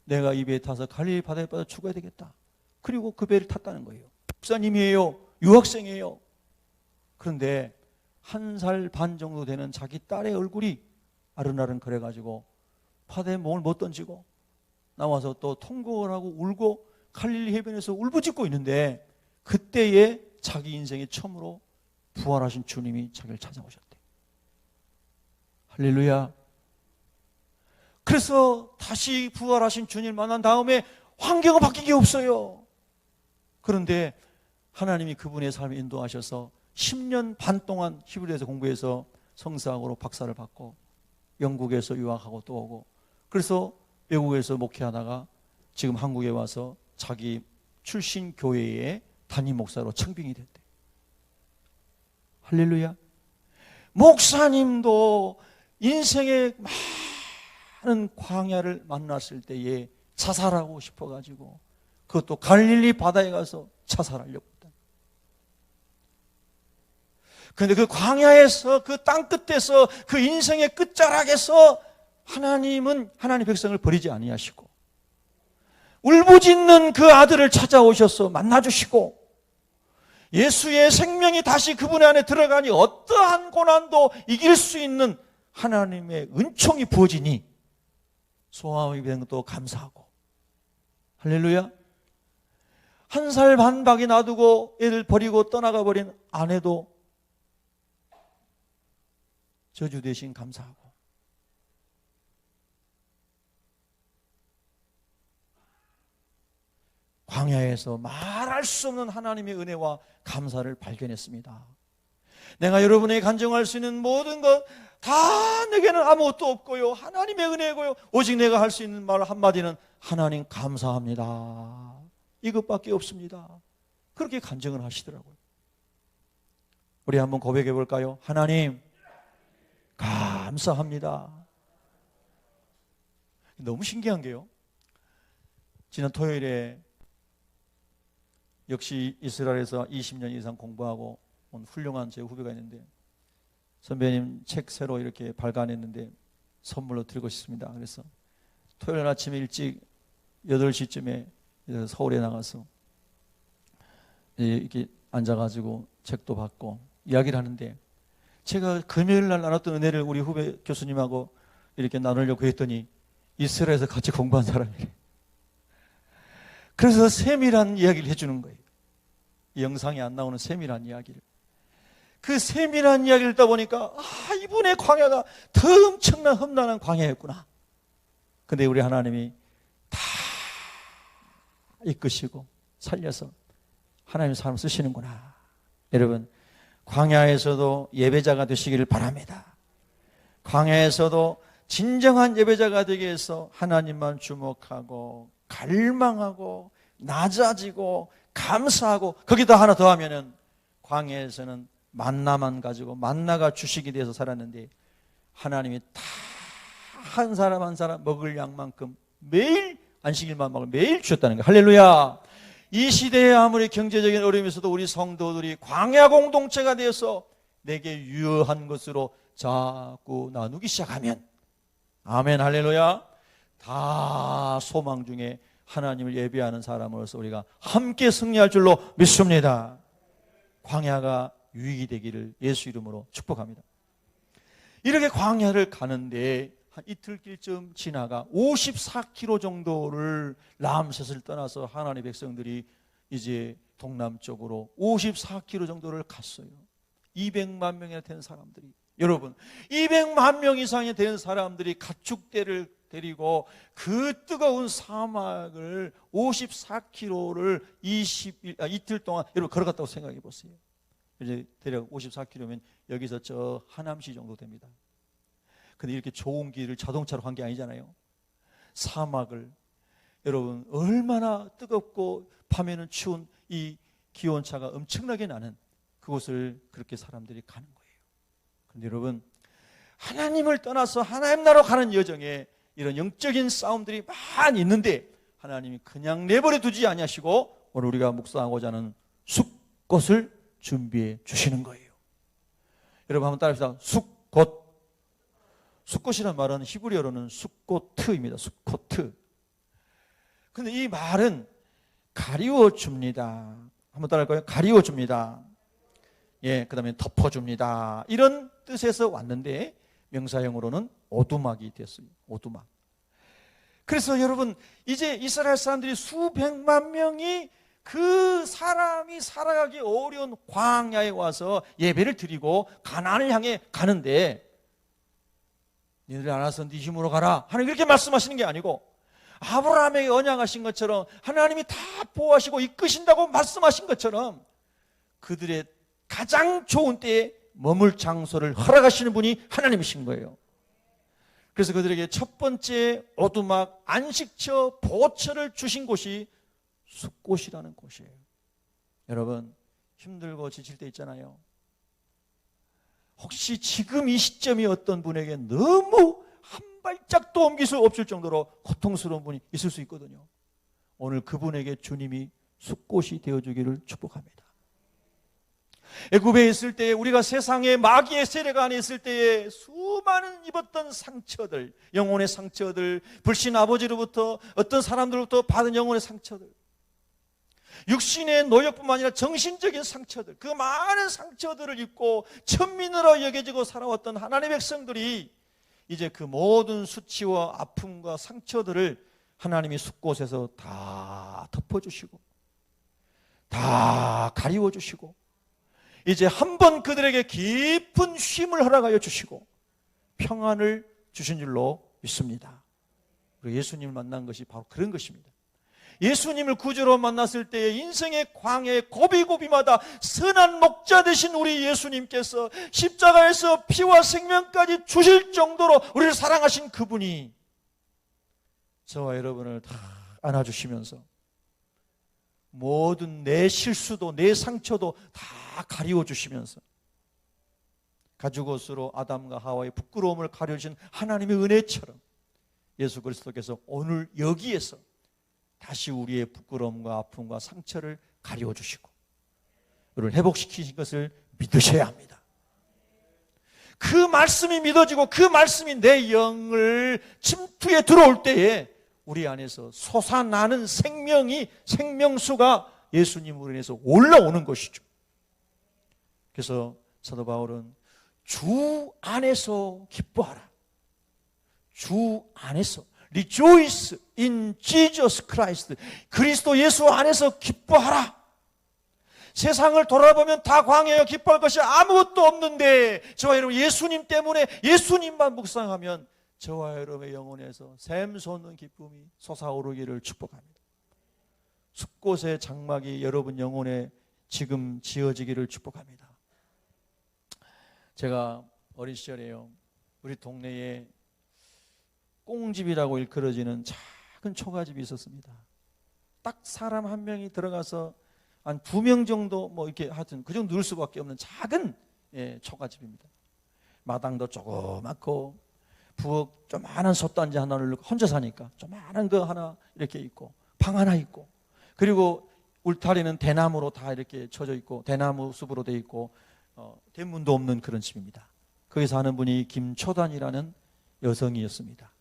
Speaker 1: 내가 이 배에 타서 갈릴리 바다에 빠져 죽어야 되겠다. 그리고 그 배를 탔다는 거예요. 목사님이에요. 유학생이에요. 그런데 1살 반 정도 되는 자기 딸의 얼굴이 아른아른 그래가지고 바다에 몸을 못 던지고 나와서 또 통곡을 하고 울고 갈릴리 해변에서 울부짖고 있는데 그때에 자기 인생에 처음으로 부활하신 주님이 자기를 찾아오셨대. 할렐루야. 그래서 다시 부활하신 주님을 만난 다음에 환경은 바뀐 게 없어요. 그런데 하나님이 그분의 삶을 인도하셔서 10년 반 동안 히브리에서 공부해서 성사학으로 박사를 받고 영국에서 유학하고 또 오고, 그래서 외국에서 목회하다가 지금 한국에 와서 자기 출신 교회의 담임 목사로 청빙이 됐대. 할렐루야. 목사님도 인생의 많은 광야를 만났을 때에 자살하고 싶어가지고 그것도 갈릴리 바다에 가서 자살하려고 했다. 그런데 그 광야에서, 그 땅끝에서, 그 인생의 끝자락에서 하나님은 하나님 백성을 버리지 아니하시고 울부짖는 그 아들을 찾아오셔서 만나주시고 예수의 생명이 다시 그분 안에 들어가니 어떠한 고난도 이길 수 있는 하나님의 은총이 부어지니 소아마비 된 것도 감사하고, 할렐루야. 1살 반밖에 놔두고 애들 버리고 떠나가 버린 아내도 저주 대신 감사하고, 광야에서 말할 수 없는 하나님의 은혜와 감사를 발견했습니다. 내가 여러분에게 간증할 수 있는 모든 것 다 내게는 아무것도 없고요, 하나님의 은혜고요, 오직 내가 할 수 있는 말 한마디는 하나님 감사합니다, 이것밖에 없습니다. 그렇게 간증을 하시더라고요. 우리 한번 고백해 볼까요? 하나님 감사합니다. 너무 신기한 게요, 지난 토요일에 역시 이스라엘에서 20년 이상 공부하고 온 훌륭한 제 후배가 있는데, 선배님 책 새로 이렇게 발간했는데 선물로 드리고 싶습니다. 그래서 토요일 아침에 일찍 8시쯤에 서울에 나가서 이렇게 앉아가지고 책도 받고 이야기를 하는데, 제가 금요일 날 나눴던 은혜를 우리 후배 교수님하고 이렇게 나누려고 했더니 이스라엘에서 같이 공부한 사람이래. 그래서 세밀한 이야기를 해주는 거예요. 이 영상에 안 나오는 세밀한 이야기를. 그 세밀한 이야기를 듣다 보니까 이분의 광야가 더 엄청난 험난한 광야였구나. 근데 우리 하나님이 다 이끄시고 살려서 하나님 사람 쓰시는구나. 여러분, 광야에서도 예배자가 되시기를 바랍니다. 광야에서도 진정한 예배자가 되기 위해서 하나님만 주목하고 갈망하고 낮아지고 감사하고, 거기다 하나 더 하면은 광야에서는 만나만 가지고 만나가 주식이 돼서 살았는데, 하나님이 다 한 사람 한 사람 먹을 양만큼 매일 안식일만 먹을 매일 주셨다는 거예요. 할렐루야. 이 시대에 아무리 경제적인 어려움이 있어도 우리 성도들이 광야 공동체가 되어서 내게 유효한 것으로 자꾸 나누기 시작하면, 아멘, 할렐루야, 다 소망 중에 하나님을 예배하는 사람으로서 우리가 함께 승리할 줄로 믿습니다. 광야가 유익이 되기를 예수 이름으로 축복합니다. 이렇게 광야를 가는데 한 이틀길쯤 지나가 54km 정도를 람셋을 떠나서 하나님의 백성들이 이제 동남쪽으로 54km 정도를 갔어요. 200만 명이나 되는 사람들이, 여러분 200만 명 이상이 되는 사람들이 가축대를 데리고 그 뜨거운 사막을 54km를 이틀 동안 여러분 걸어갔다고 생각해 보세요. 이제 대략 54km면 여기서 저 하남시 정도 됩니다. 근데 이렇게 좋은 길을 자동차로 간 게 아니잖아요. 사막을, 여러분 얼마나 뜨겁고 밤에는 추운 이 기온차가 엄청나게 나는 그곳을 그렇게 사람들이 가는 거예요. 그런데 여러분, 하나님을 떠나서 하나님 나라로 가는 여정에 이런 영적인 싸움들이 많이 있는데 하나님이 그냥 내버려 두지 아니하시고 오늘 우리가 묵상하고자 하는 숫곳을 준비해 주시는 거예요. 여러분 한번 따라합시다. 숫곳. 숫곳이란 말은 히브리어로는 숫코트입니다. 숫코트. 근데 이 말은 가리워 줍니다. 한번 따라할까요? 가리워 줍니다. 예, 그 다음에 덮어줍니다. 이런 뜻에서 왔는데 명사형으로는 오두막이 됐어요. 오두막. 그래서 여러분, 이제 이스라엘 사람들이 수백만 명이 그 사람이 살아가기 어려운 광야에 와서 예배를 드리고 가나안을 향해 가는데, 너희들 알아서 네 힘으로 가라 하나님 그렇게 말씀하시는 게 아니고, 아브라함에게 언약하신 것처럼 하나님이 다 보호하시고 이끄신다고 말씀하신 것처럼 그들의 가장 좋은 때에 머물 장소를 허락하시는 분이 하나님이신 거예요. 그래서 그들에게 첫 번째 오두막, 안식처, 보호처를 주신 곳이 숫곳이라는 곳이에요. 여러분, 힘들고 지칠 때 있잖아요. 혹시 지금 이 시점이 어떤 분에게 너무 한 발짝도 옮길 수 없을 정도로 고통스러운 분이 있을 수 있거든요. 오늘 그분에게 주님이 숫곳이 되어주기를 축복합니다. 애굽에 있을 때, 우리가 세상의 마귀의 세력 안에 있을 때에 수많은 입었던 상처들, 영혼의 상처들, 불신 아버지로부터 어떤 사람들로부터 받은 영혼의 상처들, 육신의 노역뿐만 아니라 정신적인 상처들, 그 많은 상처들을 입고 천민으로 여겨지고 살아왔던 하나님의 백성들이 이제 그 모든 수치와 아픔과 상처들을 하나님이 숲곳에서 다 덮어주시고 다 가리워주시고 이제 한번 그들에게 깊은 쉼을 허락하여 주시고 평안을 주신 줄로 믿습니다. 그리고 예수님을 만난 것이 바로 그런 것입니다. 예수님을 구주로 만났을 때의 인생의 광야의 고비고비마다 선한 목자 되신 우리 예수님께서 십자가에서 피와 생명까지 주실 정도로 우리를 사랑하신 그분이 저와 여러분을 다 안아주시면서 모든 내 실수도 내 상처도 다 가리워주시면서 가죽옷으로 아담과 하와의 부끄러움을 가려주신 하나님의 은혜처럼 예수 그리스도께서 오늘 여기에서 다시 우리의 부끄러움과 아픔과 상처를 가려주시고 우리를 회복시키신 것을 믿으셔야 합니다. 그 말씀이 믿어지고 그 말씀이 내 영을 침투에 들어올 때에 우리 안에서 솟아나는 생명수가 예수님으로 인해서 올라오는 것이죠. 그래서 사도 바울은 주 안에서 기뻐하라. 주 안에서 Rejoice in Jesus Christ. 그리스도 예수 안에서 기뻐하라. 세상을 돌아보면 다 광야여 기뻐할 것이 아무것도 없는데 저와 여러분 예수님 때문에 예수님만 묵상하면 저와 여러분의 영혼에서 샘솟는 기쁨이 솟아오르기를 축복합니다. 숲곳의 장막이 여러분 영혼에 지금 지어지기를 축복합니다. 제가 어린 시절에요, 우리 동네에 꽁집이라고 일컬어지는 작은 초가집이 있었습니다. 딱 사람 한 명이 들어가서 한 2명 정도 뭐 이렇게 하여튼 그 정도 넣을 수밖에 없는 작은 초가집입니다. 마당도 조그맣고 부엌 조그마한 솥단지 하나를 넣고 혼자 사니까 조그마한 거 하나 이렇게 있고 방 하나 있고 그리고 울타리는 대나무로 다 이렇게 쳐져 있고 대나무 숲으로 되어 있고 대문도 없는 그런 집입니다. 거기 사는 분이 김초단이라는 여성이었습니다.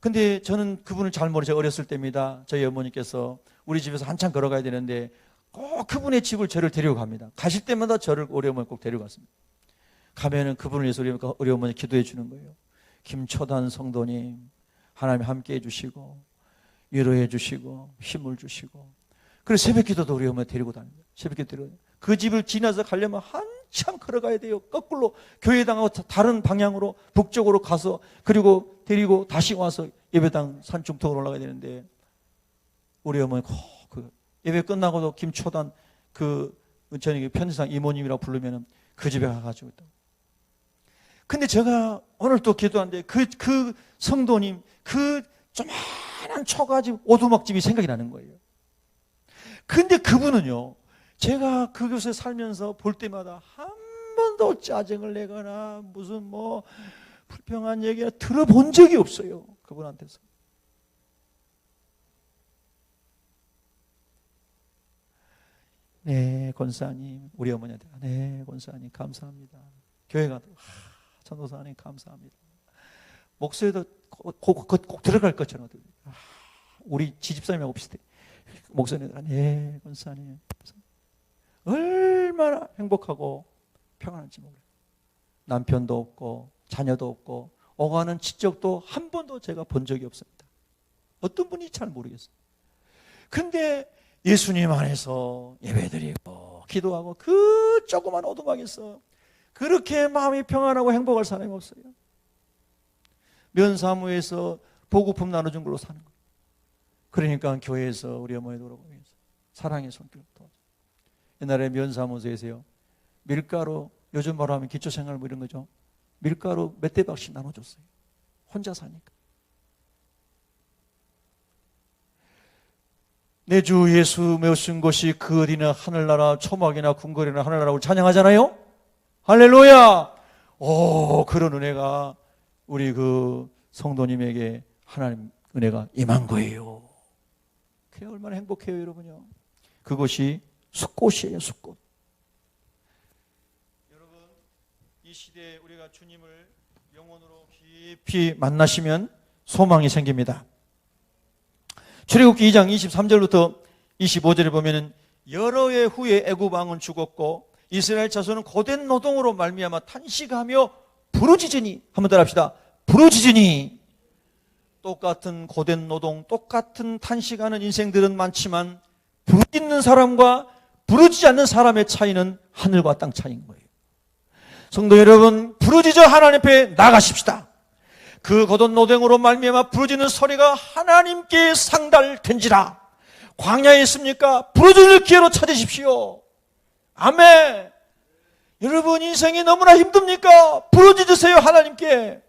Speaker 1: 근데 저는 그분을 잘 모르죠. 어렸을 때입니다. 저희 어머니께서 우리 집에서 한참 걸어가야 되는데 꼭 그분의 집을 저를 데려갑니다. 가실 때마다 저를 우리 어머니 꼭 데려갔습니다. 가면은 그분을 위해서 우리 어머니 기도해 주는 거예요. 김초단 성도님, 하나님 함께 해주시고 위로해 주시고 힘을 주시고. 그래서 새벽 기도도 우리 어머니 데리고 다닙니다. 새벽 기도 데리고 그 집을 지나서 가려면 한참 걸어가야 돼요. 거꾸로 교회당하고 다른 방향으로 북쪽으로 가서 그리고 데리고 다시 와서 예배당 산중턱으로 올라가야 되는데 우리 어머니 그 예배 끝나고도 김초단 저희 편지상 이모님이라고 부르면은 그 집에 가가지고 있다. 근데 제가 오늘 또 기도하는데 그 성도님 그 조그만한 초가집 오두막집이 생각이 나는 거예요. 근데 그분은요, 제가 그곳에 살면서 볼 때마다 한 번도 짜증을 내거나 무슨 뭐 불평한 얘기나 들어본 적이 없어요. 그분한테서. 네, 권사님, 우리 어머니한테 네, 권사님 감사합니다. 교회 가도 전도사님 감사합니다. 목소리도 꼭 들어갈 것처럼 우리 지집사님하고 비슷해. 목소리가 네, 권사님 얼마나 행복하고 평안한지 몰라요. 남편도 없고 자녀도 없고 오가는 친척도 한 번도 제가 본 적이 없습니다. 어떤 분이 잘 모르겠어요. 근데 예수님 안에서 예배드리고 기도하고 그 조그만 오두막에서 그렇게 마음이 평안하고 행복할 사람이 없어요. 면사무에서 보급품 나눠준 걸로 사는 거예요. 그러니까 교회에서 우리 어머니 돌아보기 위해서 사랑의 손길을 도와줘요. 옛날에 면사무소에서요, 밀가루, 요즘 말로 하면 기초생활 뭐 이런 거죠. 밀가루 몇 대박씩 나눠줬어요. 혼자 사니까. 내 주 예수 메우신 곳이 그 어디나 하늘나라, 초막이나 궁궐이나 하늘나라고 찬양하잖아요. 할렐루야. 그런 은혜가 우리 그 성도님에게 하나님 은혜가 임한 거예요. 그게 얼마나 행복해요, 여러분요. 그것이 숲곳이에요, 숲곳. 여러분, 이 시대에 우리가 주님을 영혼으로 깊이 만나시면 소망이 생깁니다. 출애굽기 2장 23절부터 25절에 보면은 여러 해 후에 애굽 왕은 죽었고 이스라엘 자손은 고된 노동으로 말미암아 탄식하며 부르짖으니, 한번 따라 합시다. 부르짖으니. 똑같은 고된 노동, 똑같은 탄식하는 인생들은 많지만 부르짖는 사람과 부르짖지 않는 사람의 차이는 하늘과 땅 차이인 거예요. 성도 여러분, 부르짖어 하나님 앞에 나가십시다. 그 고된 노동으로 말미암아 부르짖는 소리가 하나님께 상달된지라. 광야에 있습니까? 부르짖을 기회로 찾으십시오. 아멘. 여러분, 인생이 너무나 힘듭니까? 부르짖으세요, 하나님께.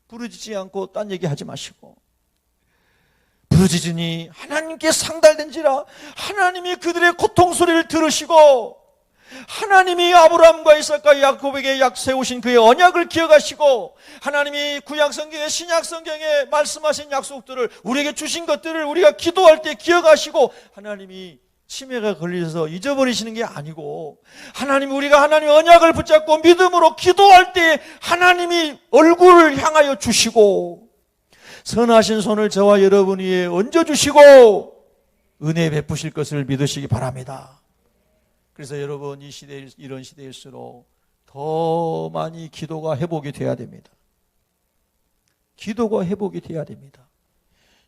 Speaker 1: 부르짖지 않고 딴 얘기하지 마시고, 부르짖으니 하나님께 상달된지라. 하나님이 그들의 고통 소리를 들으시고, 하나님이 아브라함과 이삭과 야곱에게 세우신 그의 언약을 기억하시고, 하나님이 구약성경에 신약성경에 말씀하신 약속들을, 우리에게 주신 것들을 우리가 기도할 때 기억하시고, 하나님이 치매가 걸려서 잊어버리시는 게 아니고, 하나님, 우리가 하나님의 언약을 붙잡고 믿음으로 기도할 때 하나님이 얼굴을 향하여 주시고 선하신 손을 저와 여러분 위에 얹어주시고 은혜 베푸실 것을 믿으시기 바랍니다. 그래서 여러분, 이 시대, 이런 시대일수록 더 많이 기도가 회복이 돼야 됩니다. 기도가 회복이 돼야 됩니다.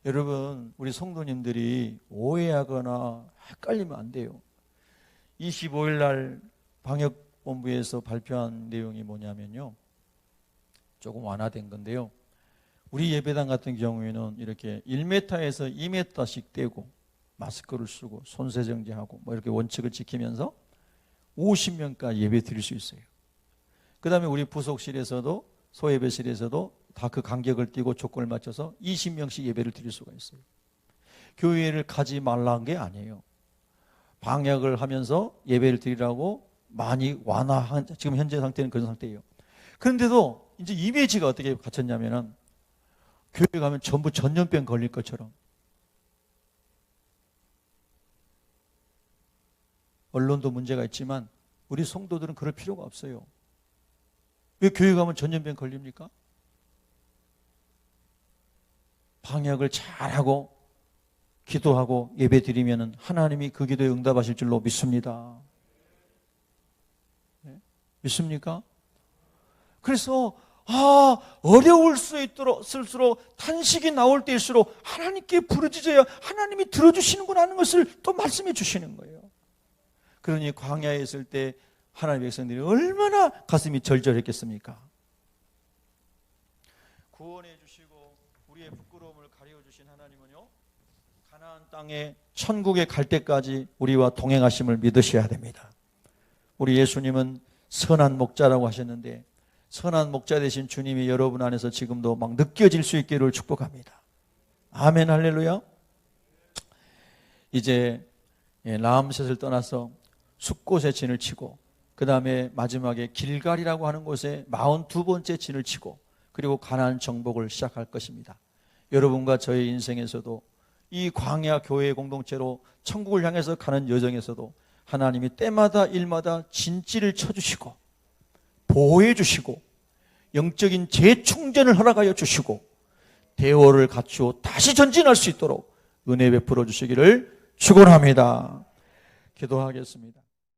Speaker 1: 여러분, 우리 성도님들이 오해하거나 헷갈리면 안 돼요. 25일 날 방역본부에서 발표한 내용이 뭐냐면요, 조금 완화된 건데요, 우리 예배당 같은 경우에는 이렇게 1m에서 2m씩 떼고 마스크를 쓰고 손세정제하고 뭐 이렇게 원칙을 지키면서 50명까지 예배 드릴 수 있어요. 그 다음에 우리 부속실에서도, 소예배실에서도 다 그 간격을 띄고 조건을 맞춰서 20명씩 예배를 드릴 수가 있어요. 교회를 가지 말라는 게 아니에요. 방역을 하면서 예배를 드리라고 많이 완화한, 지금 현재 상태는 그런 상태예요. 그런데도 이제 이미지가 어떻게 갖췄냐면은, 교회 가면 전부 전염병 걸릴 것처럼. 언론도 문제가 있지만 우리 성도들은 그럴 필요가 없어요. 왜 교회 가면 전염병 걸립니까? 방역을 잘하고 기도하고 예배 드리면 하나님이 그 기도에 응답하실 줄로 믿습니다. 네? 믿습니까? 그래서 어려울 수 있을수록, 탄식이 나올 때일수록 하나님께 부르짖어야 하나님이 들어주시는구나 하는 것을 또 말씀해 주시는 거예요. 그러니 광야에 있을 때 하나님의 백성들이 얼마나 가슴이 절절했겠습니까? 구원해 주시고 우리의 부끄러움을 가려 주신 하나님은요, 가나안 땅에 천국에 갈 때까지 우리와 동행하심을 믿으셔야 됩니다. 우리 예수님은 선한 목자라고 하셨는데, 선한 목자 되신 주님이 여러분 안에서 지금도 막 느껴질 수 있기를 축복합니다. 아멘, 할렐루야. 이제 라암셋을 떠나서 숫곳에 진을 치고, 그 다음에 마지막에 길갈이라고 하는 곳에 42번째 진을 치고, 그리고 가나안 정복을 시작할 것입니다. 여러분과 저의 인생에서도 이 광야 교회 공동체로 천국을 향해서 가는 여정에서도 하나님이 때마다 일마다 진지를 쳐주시고 보호해 주시고 영적인 재충전을 허락하여 주시고 대오를 갖추어 다시 전진할 수 있도록 은혜 베풀어 주시기를 축원합니다. 기도하겠습니다.